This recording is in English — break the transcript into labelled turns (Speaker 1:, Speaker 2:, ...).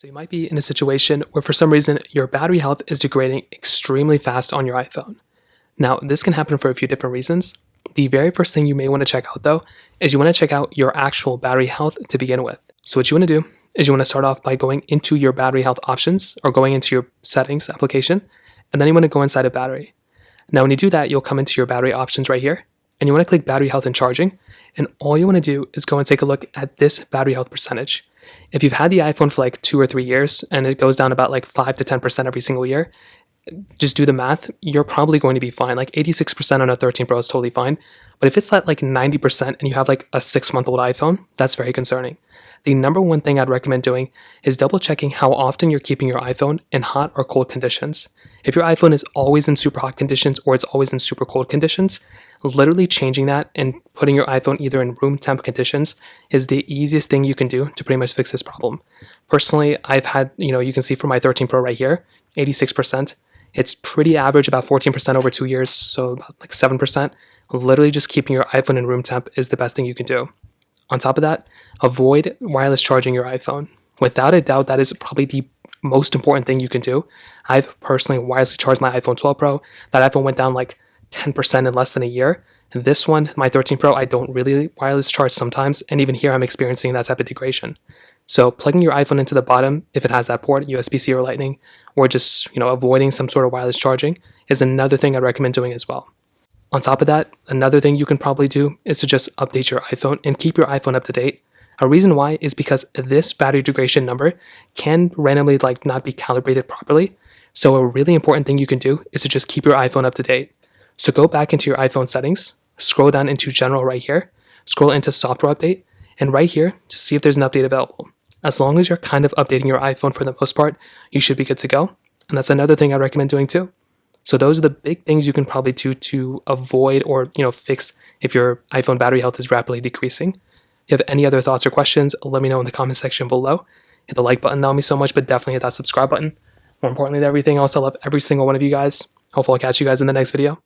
Speaker 1: So you might be in a situation where for some reason your battery health is degrading extremely fast on your iPhone. Now, this can happen for a few different reasons. The very first thing you may want to check out though is you want to check out your actual battery health to begin with. So what you want to do is you want to start off by going into your battery health options or going into your settings application, and then you want to go inside of battery. Now, when you do that, you'll come into your battery options right here, and you want to click battery health and charging, and all you want to do is go and take a look at this battery health percentage. If you've had the iPhone for like 2 or 3 years and it goes down about like 5 to 10% every single year, just do the math, you're probably going to be fine. Like 86% on a 13 Pro is totally fine. But if it's at like 90% and you have like a 6-month-old iPhone, that's very concerning. The number one thing I'd recommend doing is double checking how often you're keeping your iPhone in hot or cold conditions. If your iPhone is always in super hot conditions or it's always in super cold conditions, literally changing that and putting your iPhone either in room temp conditions is the easiest thing you can do to pretty much fix this problem. Personally, I've had, you can see for my 13 Pro right here, 86%. It's pretty average, about 14% over 2 years, so about like 7%. Literally just keeping your iPhone in room temp is the best thing you can do. On top of that, avoid wireless charging your iPhone. Without a doubt, that is probably the most important thing you can do. I've personally wirelessly charged my iPhone 12 Pro. That iPhone went down like 10% in less than a year. And this one, my 13 Pro, I don't really wireless charge sometimes, and even here I'm experiencing that type of degradation. So plugging your iPhone into the bottom, if it has that port, USB-C or Lightning, or just avoiding some sort of wireless charging is another thing I'd recommend doing as well. On top of that, another thing you can probably do is to just update your iPhone and keep your iPhone up to date. A reason why is because this battery degradation number can randomly not be calibrated properly. So a really important thing you can do is to just keep your iPhone up to date. So go back into your iPhone settings, scroll down into general right here, scroll into software update, and right here, just see if there's an update available. As long as you're kind of updating your iPhone for the most part, you should be good to go. And that's another thing I recommend doing too. So those are the big things you can probably do to avoid or fix if your iPhone battery health is rapidly decreasing. If you have any other thoughts or questions, let me know in the comment section below. Hit the like button, that would mean so much, but definitely hit that subscribe button. More importantly than everything else, I love every single one of you guys. Hopefully I'll catch you guys in the next video.